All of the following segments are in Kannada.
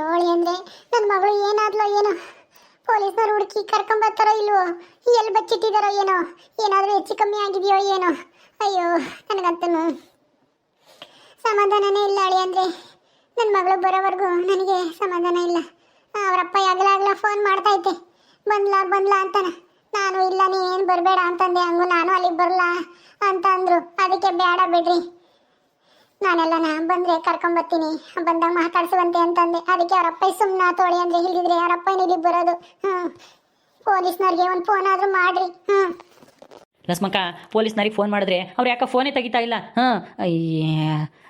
ಅವಳಿ ಅಂದ್ರೆ ನನ್ನ ಮಗಳು ಏನಾದ್ಲೋ ಏನೋ, ಪೊಲೀಸ್ನವ್ರು ಹುಡುಕಿ ಕರ್ಕೊಂಬರ್ತಾರೋ ಇಲ್ವೋ, ಎಲ್ಲಿ ಬಚ್ಚಿಟ್ಟಿದಾರೋ ಏನೋ, ಏನಾದರೂ ಹೆಚ್ಚು ಕಮ್ಮಿ ಆಗಿದೆಯೋ ಏನೋ. ಅಯ್ಯೋ ನನಗಂತೂ ಸಮಾಧಾನನೇ ಇಲ್ಲ ಅಳಿ ಅಂದ್ರೆ. ನನ್ನ ಮಗಳು ಬರೋವರೆಗೂ ನನಗೆ ಸಮಾಧಾನ ಇಲ್ಲ. ಅವರಪ್ಪ ಆಗಲಾಗಲ ಫೋನ್ ಮಾಡ್ತೈತೆ, ಬಂದ್ಲಾ ಅಂತಾನೆ. ನಾನು ಇಲ್ಲ ನೀನೇನು ಬರಬೇಡ ಅಂತಂದೆ, ಹಂಗು ನಾನು ಅಲ್ಲಿಗೆ ಬರಲ್ಲ ಅಂತ ಅಂದರು. ಅದಕ್ಕೆ ಬೇಡ ಬಿಡ್ರಿ, ನಾನೆಲ್ಲನ ಬಂದರೆ ಕರ್ಕೊಂಬರ್ತೀನಿ, ಬಂದಾಗ ಮಾತಾಡ್ಸುವಂತೆ ಅಂತಂದೆ. ಅದಕ್ಕೆ ಅವರಪ್ಪ ಸುಮ್ಮನೆ ತೋಳಿ ಅಂದರೆ, ಇಲ್ದಿದ್ರೆ ಅವರಪ್ಪ ಇಲ್ಲಿಗೆ ಬರೋದು. ಪೊಲೀಸ್ನವ್ರಿಗೆ ಒಂದು ಫೋನ್ ಆದರೂ ಮಾಡ್ರಿ. ಲಸ್ಮಕ್ಕ, ಪೊಲೀಸ್ನವ್ರಿಗೆ ಫೋನ್ ಮಾಡಿದ್ರೆ ಅವ್ರು ಯಾಕೆ ಫೋನೇ ತೆಗಿತಾ ಇಲ್ಲ?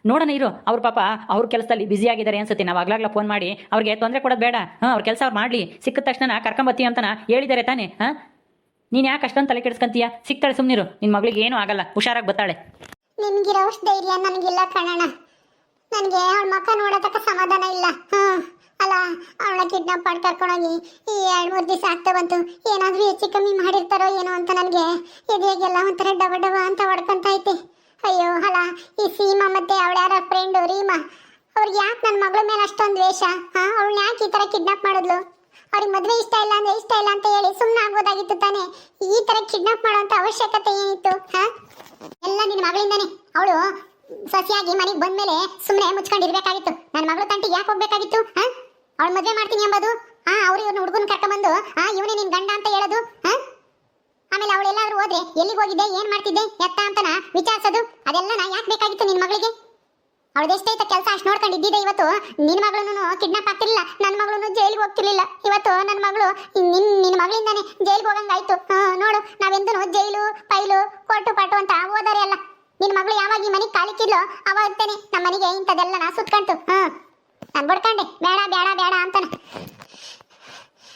ನೋಡೋಣ ಇರು, ಅವ್ರ ಪಾಪ ಅವ್ರ ಕೆಲಸದಲ್ಲಿ ಬ್ಯುಸಿ ಆಗಿದ್ದಾರೆ ಅನ್ಸುತ್ತೆ. ನಾವು ಆಗ್ಲಾಗ್ಲ ಫೋನ್ ಮಾಡಿ ಅವ್ರಿಗೆ ತೊಂದರೆ ಕೊಡೋದು ಬೇಡ. ಅವ್ರ ಕೆಲಸ ಅವ್ರು ಮಾಡಲಿ, ಸಿಕ್ಕಿದ ತಕ್ಷಣ ಕರ್ಕೊಂಬತ್ತಿ ಅಂತನ ಹೇಳಿದ್ದಾರೆ ತಾನೇ. ನೀನು ಯಾಕೆ ಅಷ್ಟೊಂದು ತಲೆ ಕೆಡಿಸ್ಕೊಂತೀಯ? ಸಿಗ್ತಾಳೆ, ಸುಮ್ಮನಿರು, ನಿನ್ನ ಮಗಳಿಗೆ ಏನೂ ಆಗಲ್ಲ, ಹುಷಾರಾಗಿ ಬರ್ತಾಳೆ. ನಿಮ್ಗಿರೋ ಅಷ್ಟು ಧೈರ್ಯ ನನಗಿಲ್ಲ ಕಣಣ್ಣ. ನನಗೆ ಅವಳ ಮಕ್ಕ ನೋಡೋದಕ್ಕೆ ಸಮಾಧಾನ ಇಲ್ಲ. ಅಲ್ಲ, ಅವಳ ಕಿಡ್ನಾಪ್ ಮಾಡಿ ಕರ್ಕೊಂಡೋಗಿ ಈ 2-3 ದಿವಸ ಆಗ್ತಾ ಬಂತು. ಏನಾದರೂ ಹೆಚ್ಚು ಕಮ್ಮಿ ಮಾಡಿರ್ತಾರೋ ಏನೋ ಅಂತ ನನಗೆ ಎದೆಗೆಲ್ಲ ಒಂಥರ ಡವ ಅಂತ ಹೊಡ್ಕೊಂತ ಐತೆ. ಅಯ್ಯೋ ಅಲ್ಲ, ಈ ಸೀಮಾ ಮತ್ತೆ ಅವಳ ಯಾರ ಫ್ರೆಂಡು ರೀಮಾ, ಅವ್ರಿಗೆ ಯಾಕೆ ನನ್ನ ಮಗಳ ಮೇಲೆ ಅಷ್ಟೊಂದು ದ್ವೇಷ? ಅವಳನ್ನ ಯಾಕೆ ಈ ಥರ ಕಿಡ್ನಾಪ್ ಮಾಡಿದ್ಲು? ಅವ್ರಿಗೆ ಮದುವೆ ಇಷ್ಟ ಇಲ್ಲ ಅಂತ ಹೇಳಿ ಸುಮ್ಮನೆ ಆಗ್ಬೋದಾಗಿತ್ತು ತಾನೇ. ಈ ಥರ ಕಿಡ್ನಾಪ್ ಮಾಡೋಂಥ ಅವಶ್ಯಕತೆ ಏನಿತ್ತು? ಎಲ್ಲ ನಿನ್ನ ಮಗಳಿಂದಾನೆ. ಅವಳು ಸಸಿಯಾಗಿ ಮನೆಗೆ ಬಂದ್ಮೇಲೆ ಸುಮ್ಮನೆ ಮುಚ್ಕೊಂಡಿರ್ಬೇಕಾಗಿತ್ತು. ನನ್ನ ಮಗಳು ತಂಟಿಗೆ ಯಾಕೆ ಹೋಗ್ಬೇಕಾಗಿತ್ತು? ಅವಳು ಮದುವೆ ಮಾಡ್ತೀನಿ ಎಂಬುದು, ಅವ್ರು ಇವ್ರನ್ನ ಹುಡುಗನ ಕರ್ಕೊಂಡ್ಬಂದು ಇವನೇ ನಿನ್ ಗಂಡ ಅಂತ ಹೇಳೋದು. ಆಮೇಲೆ ಅವಳೆಲ್ಲಾದ್ರೂ ಹೋದ್ರೆ ಎಲ್ಲಿಗೆ ಹೋಗಿದ್ದೆ, ಏನ್ ಮಾಡ್ತಿದ್ದೆ ಎತ್ತ ಅಂತನ ವಿಚಾರಿಸೋದು, ಅದೆಲ್ಲ ನಾ ಯಾಕೆ ಬೇಕಾಗಿತ್ತು ನಿನ್ ಮಗಳಿಗೆ? ಅವಳದೆಷ್ಟೈತ ಕೆಲಸ ಅಷ್ಟು ನೋಡ್ಕೊಂಡಿದ್ದಿದೆ. ಇವತ್ತು ನಿನ್ನ ಮಗಳನ್ನು ಕಿಡ್ನಾಪ್ ಆಗ್ತಿರ್ಲಿಲ್ಲ, ನನ್ನ ಮಗಳನ್ನು ಜೈಲಿಗೆ ಹೋಗ್ತಿರ್ಲಿಲ್ಲ. ಇವತ್ತು ನನ್ನ ಮಗಳು ನಿನ್ನ ಮಗಳಿಂದಾನೆ ಜೈಲಿಗೆ ಹೋಗಂಗಾಯ್ತು. ನೋಡು, ನಾವೆಂದೂ ಜೈಲು ಪೈಲು ಕೋರ್ಟು ಪಾಟು ಅಂತ ಓದಾರೆ ಅಲ್ಲ. ನಿನ್ನ ಮಗಳು ಯಾವಾಗ ಈ ಮನೆಗೆ ಕಾಲಿಕ್ಕಿದ್ಲೋ ಅವಾಗ್ತೇನೆ ನಮ್ಮ ಮನೆಗೆ ಇಂಥದೆಲ್ಲ ನಾ ಸುತ್ಕಂಟು. ನಾನು ಬಡ್ಕಂಡೆ ಬೇಡ ಬೇಡ ಬೇಡ ಅಂತಾನ.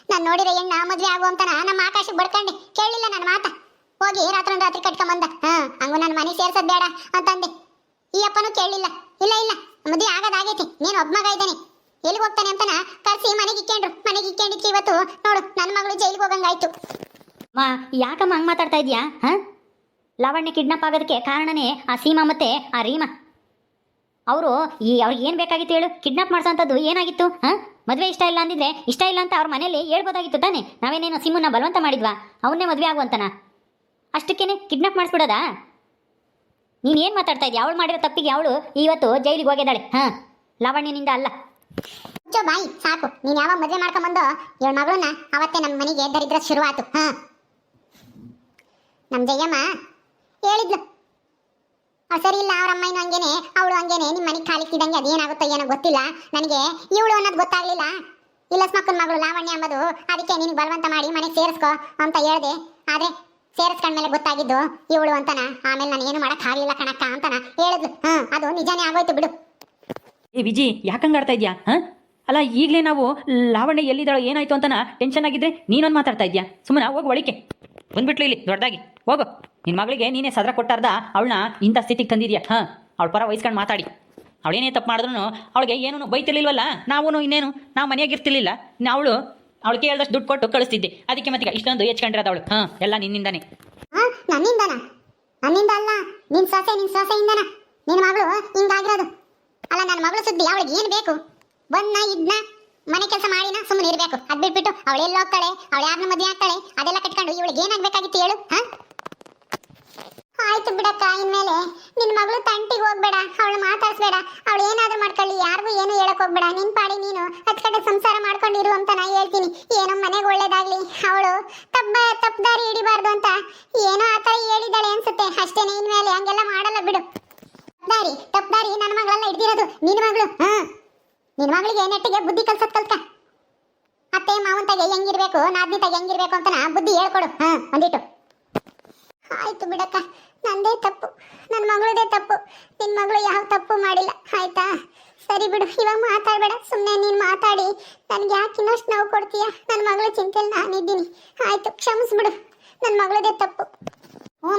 ನಾನು ನೋಡಿರೋ ಹೆಣ್ಣ ಮದುವೆ ಆಗು ಅಂತಾನ ನಮ್ಮ ಆಕಾಶಕ್ಕೆ ಬಡ್ಕಂಡೆ. ಕೇಳಲಿಲ್ಲ ನನ್ನ ಮಾತ. ಹೋಗಿ ರಾತ್ರಿ ಕಟ್ಕೊಂಬಂದ. ಹಂಗು ನನ್ನ ಮನೆ ಸೇರ್ಸೋದು ಬೇಡ ಅಂತಂದೆ. ಈ ಅಪ್ಪನೂ ಕೇಳಲಿಲ್ಲ. ಇಲ್ಲ ಮದುವೆ ಆಗೋದಾಗೈತಿ, ನೀನು ಒಬ್ಬ ಮಗ ಇದ್ದಾನೆ, ಎಲ್ಲಿಗೆ ಹೋಗ್ತಾನೆ ಅಂತಾನ ಕಳ್ಸಿ ಮನೆಗೆ ಇಕ್ಕೊಂಡಿದ್ಕೆ ಇವತ್ತು ನೋಡು ನನ್ನ ಮಗಳು ಜೈಲಿಗೆ ಹೋಗಂಗಾಯ್ತು. ಮಾ, ಯಾಕಮ್ಮ ಹಂಗೆ ಮಾತಾಡ್ತಾ ಇದೀಯಾ? ಲಾವಣ್ಯ ಕಿಡ್ನಾಪ್ ಆಗೋದಕ್ಕೆ ಕಾರಣನೇ ಆ ಸೀಮಾ ಮತ್ತೆ ಆ ರೀಮಾ. ಅವ್ರಿಗೆ ಏನು ಬೇಕಾಗಿತ್ತು ಹೇಳು? ಕಿಡ್ನಾಪ್ ಮಾಡಿಸೋಂಥದ್ದು ಏನಾಗಿತ್ತು? ಮದುವೆ ಇಷ್ಟ ಇಲ್ಲ ಅಂದಿದ್ರೆ ಇಷ್ಟ ಇಲ್ಲ ಅಂತ ಅವ್ರ ಮನೇಲಿ ಹೇಳ್ಬೋದಾಗಿತ್ತು ತಾನೆ. ನಾವೇನೇನೋ ಸಿಮ್ಮನ್ನ ಬಲವಂತ ಮಾಡಿದ್ವಾ ಅವನ್ನೇ ಮದುವೆ ಆಗುವಂತನ? ಅಷ್ಟಕ್ಕೇನೆ ಕಿಡ್ನಾಪ್ ಮಾಡಿಸ್ಬಿಡೋದಾ? ನೀನು ಏನು ಮಾತಾಡ್ತಾ ಇದೀಯ? ಅವಳು ಮಾಡಿರೋ ತಪ್ಪಿಗೆ ಅವಳು ಇವತ್ತು ಜೈಲಿಗೆ ಹೋಗಿದ್ದಾಳೆ. ಲಾವಣ್ಯನಿಂದ ಅಲ್ಲ. ಬಾಯಿ ಸಾಕು. ನೀನು ಯಾವಾಗ ಮದುವೆ ಮಾಡ್ಕೊಂಬಂದು ಇವಳ ಮಗಳನ್ನ ಅವತ್ತೇ ನಮ್ಮ ಮನೆಗೆ ದರಿದ್ರ ಶುರುವಾತು. ನಮ್ಮ ಜಯಮ್ಮ ಹೇಳಿದ್ಲು, ಸರಿ ಇಲ್ಲ, ಅವ್ರ ಅಮ್ಮನೂ ಹಂಗೇನೆ, ಅವಳು ಹಂಗೇನೆ, ನಿಮ್ಮ ಮನೆಗೆ ಕಾಲಿಕ್ಕಿದಂಗೆ ಅದೇನಾಗುತ್ತೋ ಏನೋ ಗೊತ್ತಿಲ್ಲ ನನಗೆ. ಇವಳು ಅನ್ನೋದು ಗೊತ್ತಾಗ್ಲಿಲ್ಲ. ಇಲ್ಲ ಸ್ಮಕ್ಕನ ಮಗಳು ಲಾವಣ್ಯ ಎಂಬುದು, ಅದಕ್ಕೆ ನಿನಗೆ ಬಲವಂತ ಮಾಡಿ ಮನೆಗೆ ಸೇರಿಸ್ಕೊ ಅಂತ ಹೇಳ್ದೆ. ಆದ್ರೆ ಸೇರಿಸ್ಕೊಂಡ್ಮೇಲೆ ಗೊತ್ತಾಗಿದ್ದು ಇವಳು ಅಂತನ. ಆಮೇಲೆ ನಾನು ಏನು ಮಾಡಕ್ ಆಗ್ಲಿಲ್ಲ ಕಣಕ್ಕ ಅಂತನ ಹೇಳಿದ್ಲು. ಅದು ನಿಜಾನೇ ಆಗೋಯ್ತು ಬಿಡು. ಏ ವಿಜಿ, ಯಾಕಂಗೆ ಆಡ್ತಾ ಇದೆಯಾ? ಅಲ್ಲ, ಈಗಲೇ ನಾವು ಲಾವಣ್ಯ ಎಲ್ಲಿದ್ದಾಳೋ ಏನಾಯ್ತು ಅಂತನ ಟೆನ್ಷನ್ ಆಗಿದ್ರೆ ನೀನೊಂದು ಮಾತಾಡ್ತಾ ಇದೆಯಾ? ಸುಮ್ಮನೆ ಹೋಗಿ ಒಳಿಕೆ ಬಂದ್ಬಿಟ್ಲು ಇಲ್ಲಿ ದೊಡ್ಡದಾಗಿ. ಹೋಗು, ನಿನ್ನ ಮಗಳಿಗೆ ನೀನೇ ಸದ್ರ ಕೊಟ್ಟಾರ್ದ ಅವಳನ್ನ ಇಂಥ ಸ್ಥಿತಿಗೆ ತಂದಿದ್ಯಾ? ಅವಳ ಪರ ವಹಿಸ್ಕೊಂಡು ಮಾತಾಡಿ. ಅವಳೇನೇ ತಪ್ಪು ಮಾಡಿದ್ರು ಅವಳಿಗೆ ಏನೂ ಬೈತಿರ್ಲಿಲ್ವಲ್ಲ. ನಾವು ಮನೆಯಾಗಿರ್ತಿರ್ಲಿಲ್ಲ. ಅವಳಿಗೆ ಹೇಳ್ದಷ್ಟು ದುಡ್ಡು ಕೊಟ್ಟು ಕಳಿಸ್ತಿದ್ದೆ. ಅದಕ್ಕೆ ಮತ್ತೆ ಇಷ್ಟೊಂದು ಹೆಚ್ಕೊಂಡಿರೋದು ಅವಳು. ಎಲ್ಲ ನಿನ್ನಿಂದಾನೆ. ನನ್ನಿಂದ ಅಲ್ಲ, ನಿನ್ನ ಸೊಸೆಯಿಂದನ ನಿನ್ನ ಮಗಳು ಹಿಂಗಾಗಿರೋದು. ಅಲ್ಲ, ನನ್ನ ಮಗಳು ಸುದ್ದಿ ಅವಳಿಗೆ ಏನು ಬೇಕು? ಬಂದ್ನ ಇದ್ನ ಮನೆ ಕೆಲಸ ಮಾಡಿನ ಸುಮ್ಮನೆ ಇರಬೇಕು. ಅದು ಬಿಟ್ಬಿಟ್ಟು ಅವಳು ಎಲ್ಲಿ ಹೋಗ್ತಾಳೆ, ಅವಳು ಯಾರನ್ನ ಮದುವೆ ಆಗ್ತಾಳೆ ಅದೆಲ್ಲ ಕಟ್ಕೊಂಡು ಇವಳಿಗೆ ಏನಾಗಬೇಕಾಗಿತ್ತು ಹೇಳು? ಆಯ್ತು ಬಿಡಕ್ಕ, ಇನ್ಮೇಲೆ ನಿನ್ನ ಮಗಳು ತಂಟಿಗೆ ಹೋಗ್ಬೇಡ, ಅವಳು ಮಾತಾಡ್ಸ್ಬೇಡ. ಅವಳು ಏನಾದ್ರೂ ಮಾಡ್ಕೊಳ್ಳಿ, ಯಾರಿಗೂ ಏನು ಹೇಳಕ್ ಹೋಗ್ಬೇಡ. ನಿನ್ ಪಾಡಿ ನೀನು ಹಚ್ಕಡೆ ಸಂಸಾರ ಮಾಡ್ಕೊಂಡಿರು ಅಂತ ನಾ ಹೇಳ್ತೀನಿ. ಏನೋ ಮನೆಗೆ ಒಳ್ಳೇದಾಗ್ಲಿ. ಅವಳು ತಪ್ಪದಾರಿ ಹಿಡಿಬಾರ್ದು ಅಂತ ಏನೋ ಆ ಥರ ಹೇಳಿದಾಳೆ ಅನ್ಸುತ್ತೆ ಅಷ್ಟೇನೆ. ಇನ್ಮೇಲೆ ಹಂಗೆಲ್ಲ ಮಾಡಲ್ಲ ಬಿಡು. ತಪ್ಪದಾರಿ ನನ್ನ ಮಗಳೆಲ್ಲ ಹಿಡ್ದಿರೋದು ನಿನ್ನ ಮಗಳು. ನಿನ್ನ ಮಗಳಿಗೆ ನೆಟ್ಟಿಗೆ ಬುದ್ಧಿ ಕಲ್ಸೋದ್ ಕಲ್ತ. ಅತ್ತೆ ಮಾವನ್ ತಾಗೆ ಹೆಂಗಿರ್ಬೇಕು, ನಾದ್ನಿ ತಾಗೆ ಹೆಂಗಿರ್ಬೇಕು ಅಂತ ಬುದ್ಧಿ ಹೇಳ್ಕೊಡು ಒಂದಿಟ್ಟು. ಆಯ್ತು ಬಿಡಕ್ಕ, ನಂದೇ ತಪ್ಪು, ನನ್ನ ಮಗಳದೇ ತಪ್ಪು. ನಿನ್ನ ಮಗಳು ಯಾವ ತಪ್ಪು ಮಾಡಿಲ್ಲ, ಆಯ್ತಾ? ಸರಿ ಬಿಡು, ಇವಾಗ ಮಾತಾಡಬೇಡ. ಸುಮ್ಮನೆ ನೀನು ಮಾತಾಡಿ ನನಗೆ ಯಾಕೆ ಇನ್ನಷ್ಟು ನೋವು ಕೊಡ್ತೀಯ? ನನ್ನ ಮಗಳ ಚಿಂತೆಯಲ್ಲಿ ನಾನಿದ್ದೀನಿ. ಆಯ್ತು, ಕ್ಷಮಿಸ್ಬಿಡು, ನನ್ನ ಮಗಳದೇ ತಪ್ಪು.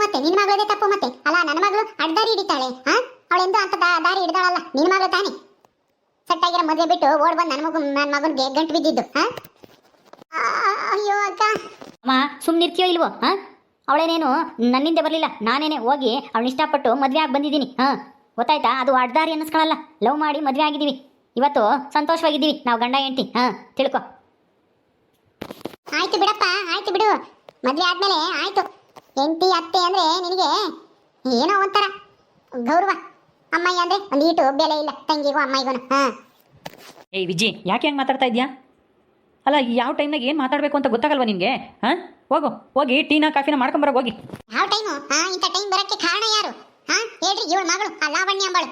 ಮತ್ತೆ ನಿನ್ನ ಮಗಳದೇ ತಪ್ಪು. ಮತ್ತೆ ಅಲ್ಲ, ನನ್ನ ಮಗಳು ಅಡ್ಡದಾರಿ ಹಿಡಿತಾಳೆ. ಅವಳೆಂದು ಅಂತ ದಾರಿ ಹಿಡ್ದಾಳಲ್ಲ. ನಿನ್ನ ಮಗಳು ತಾನೆ ಸೆಟ್ಟಾಗಿರೋ ಮದುವೆ ಬಿಟ್ಟು ಓಡ್ ಬಂದು ನನ್ನ ಮಗನಿಗೆ ಗಂಟು ಬಿದ್ದಿದ್ದು. ಅಯ್ಯೋ ಅಕ್ಕ. ಅಮ್ಮ, ಸುಮ್ಮನಿರ್ತೀಯೋ ಇಲ್ವೋ? ಅವಳೇನೇನು ನನ್ನಿಂದ ಬರಲಿಲ್ಲ, ನಾನೇನೆ ಹೋಗಿ ಅವಳು ಇಷ್ಟಪಟ್ಟು ಮದುವೆ ಆಗಿ ಬಂದಿದ್ದೀನಿ. ಗೊತ್ತಾಯ್ತಾ? ಅದು ಅಡ್ದಾರಿ ಅನ್ನಿಸ್ಕೊಳ್ಳಲ್ಲ, ಲವ್ ಮಾಡಿ ಮದುವೆ ಆಗಿದ್ದೀವಿ. ಇವತ್ತು ಸಂತೋಷವಾಗಿದ್ದೀವಿ ನಾವು ಗಂಡ ಹೆಂಡ್ತಿ ಹಾಂ ತಿಳ್ಕೊ. ಆಯ್ತು ಬಿಡಪ್ಪ, ಆಯ್ತು ಬಿಡು. ಮದ್ವೆ ಆದ್ಮೇಲೆ ಆಯ್ತು. ಹೆಂಡತಿ ಅತ್ತೆ ಅಂದ್ರೆ ನಿನಗೆ ಏನೋ ಒಂಥರ ಗೌರವ. ಅಮ್ಮಯ್ಯ ಅಂದ್ರೆ ಒಂದು ಈಟು ಬೆಲೆ ಇಲ್ಲ ತಂಗಿಗೂ ಅಮ್ಮಯ್ಯಗೂ. ಏಯ್ ವಿಜಿ, ಯಾಕೆ ಹೆಂಗೆ ಮಾತಾಡ್ತಾ ಇದೆಯಾ? ಅಲ್ಲ, ಯಾವ ಟೈಮ್ನಾಗ ಏನು ಮಾತಾಡಬೇಕು ಅಂತ ಗೊತ್ತಾಗಲ್ವಾ ನಿನಗೆ? ಹಾಂ, ಹೋಗು, ಹೋಗಿ ಟೀನಾ ಕಾಫಿನ ಮಾಡ್ಕೊಂಬರೋಗಿ ಹೋಗಿ. ಯಾವ ಟೈಮು? ಇಂಥ ಟೈಮ್ ಬರೋಕ್ಕೆ ಕಾರಣ ಯಾರು? ಹೇಳ್ರಿ, ಇವಳು ಮಗಳು ಆ ಲಾವಣ್ಯ ಅಂಬಾಳು.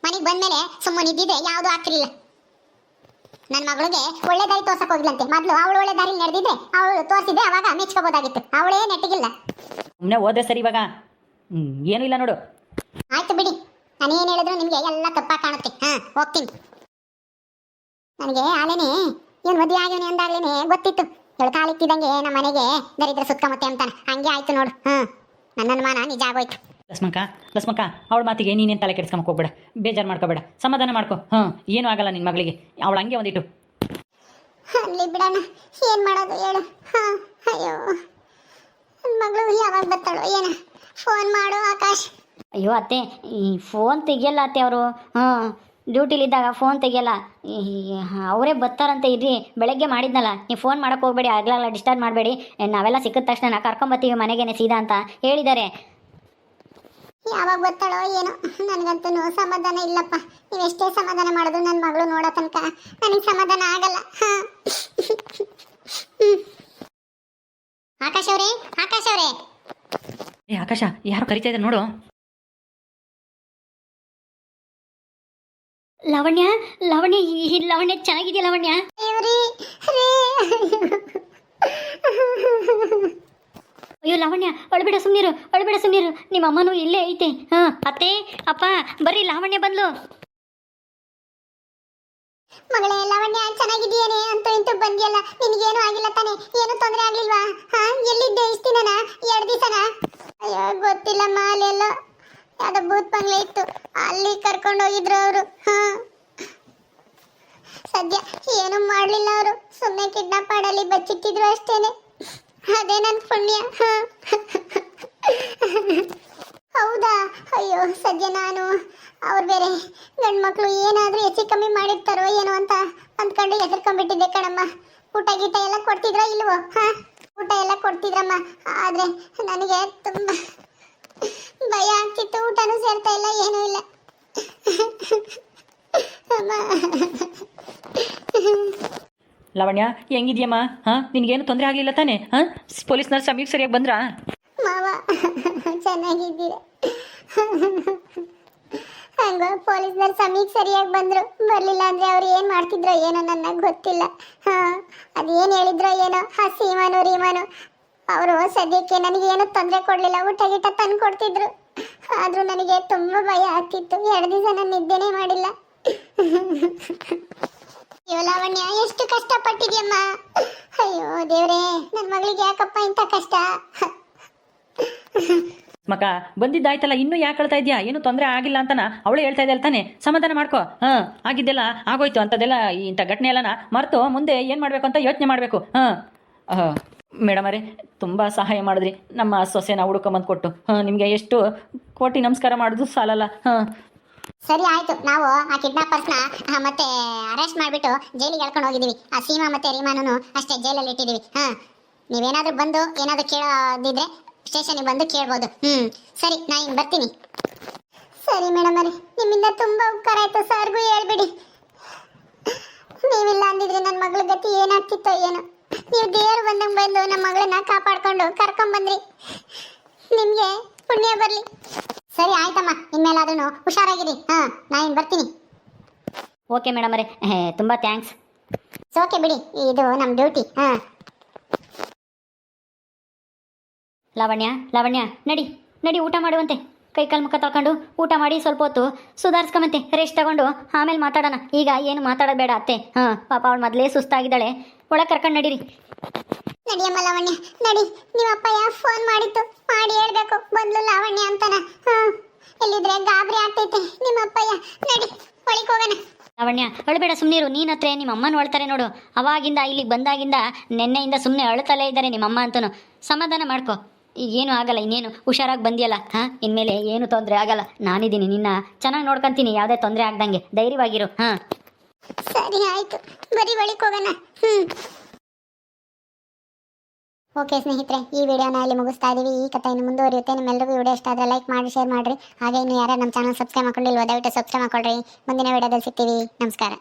ಮನೆಗೆ ಬಂದ್ಮೇಲೆ ಸುಮ್ಮನೆ ಇದ್ದಿದ್ರೆ ಯಾವುದೂ ಆಗ್ತಿರ್ಲಿಲ್ಲ. ನನ್ನ ಮಗಳಿಗೆ ಒಳ್ಳೆ ದಾರಿ ತೋರ್ಸಕ್ ಹೋಗಿಲ್ಲಂತೆ. ಮೊದಲು ಅವಳು ಒಳ್ಳೆ ದಾರಿ ನಡೆದಿದ್ರೆ ಅವಳು ತೋರಿಸಿದ್ರೆ ಅವಾಗ ಮೆಚ್ಕೋಬೋದಾಗಿತ್ತು. ಅವಳೇ ನೆಟ್ಟಿಗಿಲ್ಲ. ಸುಮ್ಮನೆ ಹೋದ್ರೆ ಸರಿ. ಇವಾಗ ಏನೂ ಇಲ್ಲ ನೋಡು. ಆಯ್ತು ಬಿಡಿ, ನಾನೇನು ಹೇಳಿದ್ರು ನಿಮಗೆ ಎಲ್ಲ ತಪ್ಪಾಗಿ ಕಾಣುತ್ತೆ. ಹೋಗ್ತೀನಿ. ನನಗೆ ಆಲೇನೆ ಇವನು ಮದುವೆ ಆಗಿವನಿ ಅಂದಾಗ್ಲೇನೆ ಗೊತ್ತಿತ್ತು. ಇವಳು ಕಾಲಿತ್ತಿದಂಗೆ ನಮ್ಮ ಮನೆಗೆ ದರಿದ್ರ ಸುತ್ತಮತ್ತೆ ಅಂತಾನೆ. ಹಂಗೆ ಆಯ್ತು ನೋಡು. ನನ್ನ ಅನುಮಾನ ನಿಜ ಆಗೋಯ್ತು. ಲಸ್ಮಕ್ಕ, ಅವಳ ಮಾತಿಗೆ ನೀನೇನು ತಲೆ ಕೆಡಿಸ್ಕೊಂಬಕ್ಕೆ ಹೋಗ್ಬೇಡ, ಬೇಜಾರು ಮಾಡ್ಕೋಬೇಡ, ಸಮಾಧಾನ ಮಾಡ್ಕೊ. ಏನೂ ಆಗಲ್ಲ ನಿನ್ನ ಮಗಳಿಗೆ. ಅವಳು ಹಂಗೆ ಒಂದಿಟ್ಟು ಅಲ್ಲಿ ಬಿಡೋಣ, ಏನು ಮಾಡೋದು ಹೇಳು. ಅಯ್ಯೋ, ನನ್ನ ಮಗಳು ಯಾವಾಗ ಬರ್ತಾಳೋ ಏನೋ. ಫೋನ್ ಮಾಡು ಆಕಾಶ್. ಅಯ್ಯೋ ಅತ್ತೆ, ಈ ಫೋನ್ ತೆಗಿಯಲ್ಲ ಅತ್ತೆ ಅವರು. ಡ್ಯೂಟಿಲಿದ್ದಾಗ ಫೋನ್ ತೆಗಿಯಲ್ಲ. ಅವರೇ ಬರ್ತಾರಂತೆ. ಇರ್ರಿ, ಬೆಳಗ್ಗೆ ಮಾಡಿದ್ನಲ್ಲ, ನೀವು ಫೋನ್ ಮಾಡೋಕೆ ಹೋಗಬೇಡಿ, ಆಗ್ಲಾಗಲ್ಲ ಡಿಸ್ಟರ್ಬ್ ಮಾಡಬೇಡಿ, ನಾವೆಲ್ಲ ಸಿಕ್ಕಿದ ತಕ್ಷಣ ಕರ್ಕೊಂಬತ್ತೀವಿ ಮನೆಗೇನೆ ಸೀದಾ ಅಂತ ಹೇಳಿದ್ದಾರೆ. ಯಾವಾಗ ಬರ್ತಾಳೋ ಏನೋ, ನನಗಂತೂ ಸಮಾಧಾನ ಇಲ್ಲಪ್ಪ. ನೀವೆಷ್ಟೇ ಸಮಾಧಾನ ಮಾಡೋದು ನನ್ನ ಮಗಳು ನೋಡೋ ತನಕ ನನಗೆ ಸಮಾಧಾನ ಆಗಲ್ಲ. ಆಕಾಶ್ ಅವರೇ, ಆಕಾಶ್ ಅವರೇ. ಏ ಆಕಾಶ, ಯಾರು ಕರಿತಾ ಇದ್ದಾರೆ ನೋಡು. ಲಾವಣ್ಯ, ಲಾವಣ್ಯ, ಲಾವಣ್ಯ ಚೆನ್ನಾಗಿದೆಯಾ ಲಾವಣ್ಯ? ಅಯ್ಯೋ ಲಾವಣ್ಯ, ಅಳ್ಬೇಡ ಸುಮ್ಮನಿರು, ಅಳ್ಬೇಡ ಸುಮ್ಮನಿರು. ನಿಮ್ಮ ಅಮ್ಮನೂ ಇಲ್ಲೇ ಐತೆ. ಅತ್ತೆ ಅಪ್ಪ ಬರ್ರಿ, ಲಾವಣ್ಯ ಬಂದ್ಲು. ಮಗಳೇ ಲಾವಣ್ಯ, ಚೆನ್ನಾಗಿದೆಯೇನೆ? ಅಂತೂ ಇಂತೂ ಬಂದಿಯಲ್ಲ, ನಿನಗೇನು ಆಗಿಲ್ಲ ತಾನೆ? ಏನು ತೊಂದರೆ ಆಗ್ಲಿಲ್ವಾ? ಎಲ್ಲಿದ್ದೆ ಇಷ್ಟು ದಿನನ? 2 ದಿವಸನ? ಅಯ್ಯೋ ಗೊತ್ತಿಲ್ಲಮ್ಮ, ಅಲ್ಲೆಲ್ಲೋ ಯಾವ್ದೋ ಭೂತ್ ಬಂಗ್ಲೆ ಇತ್ತು, ಅಲ್ಲಿ ಕರ್ಕೊಂಡು ಹೋಗಿದ್ರು ಅವರು. ಸದ್ಯ ಏನು ಮಾಡ್ಲಿಲ್ಲ ಅವರು, ಸುಮ್ಮನೆ ಕಿಡ್ನಾಪ್ ಮಾಡಲಿ ಬಚ್ಚಿಟ್ಟಿದ್ರು ಅಷ್ಟೇನೆ. ಅದೇ ನನ್ನ ಪುಣ್ಯ. ಹೌದಾ? ಅಯ್ಯೋ ಸದ್ಯ, ನಾನು ಅವ್ರು ಬೇರೆ ಗಂಡು ಮಕ್ಕಳು ಏನಾದರೂ ಹೆಚ್ಚು ಕಮ್ಮಿ ಮಾಡಿರ್ತಾರೋ ಏನೋ ಅಂತ ಅಂದ್ಕೊಂಡು ಹೆದರ್ಕೊಂಡ್ಬಿಟ್ಟಿದ್ದೆ ಕಣಮ್ಮ. ಊಟ ಗೀಟ ಎಲ್ಲ ಕೊಡ್ತಿದ್ರೋ ಇಲ್ವೋ? ಊಟ ಎಲ್ಲ ಕೊಡ್ತಿದ್ರಮ್ಮ, ಆದರೆ ನನಗೆ ತುಂಬ ಭಯ ಆಗ್ತಿತ್ತು. ಊಟನೂ ಸೇರ್ತಾ ಇಲ್ಲ, ಏನೂ ಇಲ್ಲ. ಲಾವಣ್ಯ, ಹೆಂಗಿದ್ಯಮ್ಮ? ನಿನಗೇನು ತೊಂದರೆ ಆಗಲಿಲ್ಲ ತಾನೆ? ಪೊಲೀಸ್ನವ್ರು ಸಮಯಕ್ಕೆ ಸರಿಯಾಗಿ ಬಂದ್ರಾ? ಮಾವ ಚೆನ್ನಾಗಿದ್ದೀರ? ಹಂಗ ಪೊಲೀಸ್ನವ್ರು ಸಮಯಕ್ಕೆ ಸರಿಯಾಗಿ ಬಂದ್ರು. ಬರಲಿಲ್ಲ ಅಂದ್ರೆ ಅವ್ರು ಏನು ಮಾಡ್ತಿದ್ರೋ ಏನೋ, ನನಗೆ ಗೊತ್ತಿಲ್ಲ. ಅದೇನು ಹೇಳಿದ್ರೋ ಏನೋ ಆ ಸೀಮಾನು ರೀಮಾನು. ಅವರು ಸದ್ಯಕ್ಕೆ ನನಗೇನು ತೊಂದರೆ ಕೊಡಲಿಲ್ಲ, ಊಟ ಗೀಟ ತಂದು ಕೊಡ್ತಿದ್ರು. ಆದರೂ ನನಗೆ ತುಂಬ ಭಯ ಆಗ್ತಿತ್ತು. 2 ದಿವಸ ನಾನು ನಿದ್ದೆನೇ ಮಾಡಿಲ್ಲ. ಅಯ್ಯೋ ಲಾವಣ್ಯ, ಎಷ್ಟು ಕಷ್ಟಪಟ್ಟಿದ್ಯಮ್ಮ. ಅಯ್ಯೋ ದೇವ್ರೇ, ನನ್ನ ಮಗಳಿಗೆ ಯಾಕಪ್ಪ ಇಂಥ ಕಷ್ಟ? ಮಕ್ಕ ಬಂದಿದ್ದಾಯ್ತಲ್ಲ, ಇನ್ನೂ ಯಾಕೆ ಹೇಳ್ತಾ ಇದೆಯಾ? ಏನು ತೊಂದರೆ ಆಗಿಲ್ಲ ಅಂತನ ಅವಳು ಹೇಳ್ತಾ ಇದ್ದಾಳೆ ತಾನೆ. ಸಮಾಧಾನ ಮಾಡ್ಕೊ. ಆಗಿದ್ದೆಲ್ಲ ಆಗೋಯ್ತು. ಅಂಥದ್ದೆಲ್ಲ ಇಂಥ ಘಟನೆ ಎಲ್ಲನ ಮರೆತು ಮುಂದೆ ಏನು ಮಾಡಬೇಕು ಅಂತ ಯೋಚನೆ ಮಾಡಬೇಕು. ಮೇಡಮ್ ಅವರೇ, ತುಂಬ ಸಹಾಯ ಮಾಡಿದ್ರಿ. ನಮ್ಮ ಸೊಸೆನ ಹುಡುಕೊಂಬಂದು ಕೊಟ್ಟು ನಿಮಗೆ ಎಷ್ಟು ಕೋಟಿ ನಮಸ್ಕಾರ ಮಾಡೋದು ಸಾಲಲ್ಲ. ಸರಿ ಆಯ್ತು, ನಾವು ಆ ಕಿಡ್ನಾಪರ್ಸ್ನ ಮತ್ತೆ ಅರೆಸ್ಟ್ ಮಾಡಿಬಿಟ್ಟು ಜೈಲಿಗೆ ಎಳ್ಕೊಂಡು ಹೋಗಿದ್ದೀವಿ. ಆ ಸೀಮಾ ಮತ್ತೆ ರೀಮಾನು ಅಷ್ಟೇ ಜೈಲಲ್ಲಿ ಇಟ್ಟಿದ್ದೀವಿ. ನೀವೇನಾದರೂ ಬಂದು ಏನಾದರೂ ಕೇಳೋದಿದ್ರೆ ಸ್ಟೇಷನ್ಗೆ ಬಂದು ಕೇಳ್ಬೋದು. ಸರಿ, ನಾ ಹಿಂಗೆ ಬರ್ತೀನಿ. ಸರಿ ಮೇಡಮ್ ಅವರೇ, ನಿಮ್ಮಿಂದ ತುಂಬ ಉಪಕಾರ ಆಯಿತು. ಸರ್ಗೂ ಹೇಳ್ಬಿಡಿ. ನೀವಿಲ್ಲ ಅಂದಿದ್ರೆ ನನ್ನ ಮಗಳ ಗತಿ ಏನಾಗ್ತಿತ್ತೋ ಏನೋ. ನೀವು ದೇವರು ಬಂದಂಗೆ ಬಂದು ನಮ್ಮ ಮಗಳನ್ನ ಕಾಪಾಡ್ಕೊಂಡು ಕರ್ಕೊಂಬಂದ್ರಿ. ನಿಮಗೆ ಪುಣ್ಯ ಬರಲಿ. ಸರಿ ಆಯ್ತಮ್ಮ, ಇನ್ಮೇಲಾದ್ರೂ ಹುಷಾರಾಗಿರಿ. ನಾ ಇನ್ನು ಬರ್ತೀನಿ. ಓಕೆ ಮೇಡಮ್ ಅವರೇ, ತುಂಬ ಥ್ಯಾಂಕ್ಸ್. ಓಕೆ ಬಿಡಿ, ಇದು ನಮ್ಮ ಡ್ಯೂಟಿ. ಲಾವಣ್ಯ, ಲಾವಣ್ಯ, ನಡಿ ನಡಿ, ಊಟ ಮಾಡುವಂತೆ. ಕೈ ಕಾಲು ಮುಖ ತೊಳ್ಕೊಂಡು ಊಟ ಮಾಡಿ ಸ್ವಲ್ಪ ಹೊತ್ತು ಸುಧಾರಿಸ್ಕೊಂಬಂತೆ, ರೆಸ್ಟ್ ತಗೊಂಡು ಆಮೇಲೆ ಮಾತಾಡೋಣ. ಈಗ ಏನು ಮಾತಾಡೋದು ಬೇಡ ಅತ್ತೆ. ಪಾಪ ಅವಳು ಮೊದಲೇ ಸುಸ್ತಾಗಿದ್ದಾಳೆ. ಒಳಗೆ ಕರ್ಕೊಂಡು ನಡೀರಿ. ನಡಿಯಮ್ಮ ಲಾವಣ್ಯ, ನಡಿ. ನಿಮ್ಮ ಅಪ್ಪಯ್ಯ ಫೋನ್ ಮಾಡಿತ್ತು, ಮಾಡಿ ಹೇಳ್ಬೇಕು ಬಂದ್ಲು ಲಾವಣ್ಯ ಅಂತನ. ಎಲ್ಲಿದ್ರೆ ಗಾಬರಿ ಆಗ್ತೈತೆ ನಿಮ್ಮ ಅಪ್ಪಯ್ಯ. ನಡಿ, ಒಳಗೆ ಹೋಗೋಣ. ಲಾವಣ್ಯ, ಅಳಬೇಡ, ಸುಮ್ಮನಿರು. ನೀನು ಹತ್ರ ನಿಮ್ಮ ಅಮ್ಮನ ಅಳ್ತಾರೆ ನೋಡು. ಅವಾಗಿಂದ ಇಲ್ಲಿಗೆ ಬಂದಾಗಿಂದ ನೆನ್ನೆಯಿಂದ ಸುಮ್ಮನೆ ಅಳ್ತಲೇ ಇದ್ದಾರೆ ನಿಮ್ಮ ಅಮ್ಮ ಅಂತನೂ. ಸಮಾಧಾನ ಮಾಡ್ಕೊ, ಏನು ಆಗಲ್ಲ. ಇನ್ನೇನು ಹುಷಾರಾಗಿ ಬಂದಿಯಲ್ಲ. ಇನ್ಮೇಲೆ ಏನು ತೊಂದರೆ ಆಗಲ್ಲ. ನಾನಿದ್ದೀನಿ, ನಿನ್ನ ಚೆನ್ನಾಗಿ ನೋಡ್ಕೊತೀನಿ, ಯಾವುದೇ ತೊಂದರೆ ಆಗ್ದಂಗೆ. ಧೈರ್ಯವಾಗಿರು. ಸರಿ ಆಯ್ತು, ಬರೀ ಒಳಗೆ ಹೋಗೋಣ. ಓಕೆ ಸ್ನೇಹಿತರೆ, ಈ ವಿಡಿಯೋನ ಇಲ್ಲಿ ಮುಗಿಸ್ತಾ ಇದೀವಿ. ಈ ಕಥೆ ಇನ್ನು ಮುಂದುವರಿಯುತ್ತೆ. ನಿಮ್ಮೆಲ್ಲರಿಗೂ ವಿಡಿಯೋ ಇಷ್ಟ ಆದರೆ ಲೈಕ್ ಮಾಡಿ, ಶೇರ್ ಮಾಡಿರಿ. ಹಾಗೆ ಇನ್ನು ಯಾರು ನಮ್ಮ ಚಾನಲ್ ಸಬ್ಸ್ಕ್ರೈಬ್ ಮಾಡ್ಕೊಂಡಿಲ್ವೋ ದಯವಿಟ್ಟು ಸಬ್ಸ್ಕ್ರೈಬ್ ಮಾಡ್ಕೊಳ್ರಿ. ಮುಂದಿನ ವಿಡಿಯೋದಲ್ಲಿ ಸಿಗ್ತೀವಿ. ನಮಸ್ಕಾರ.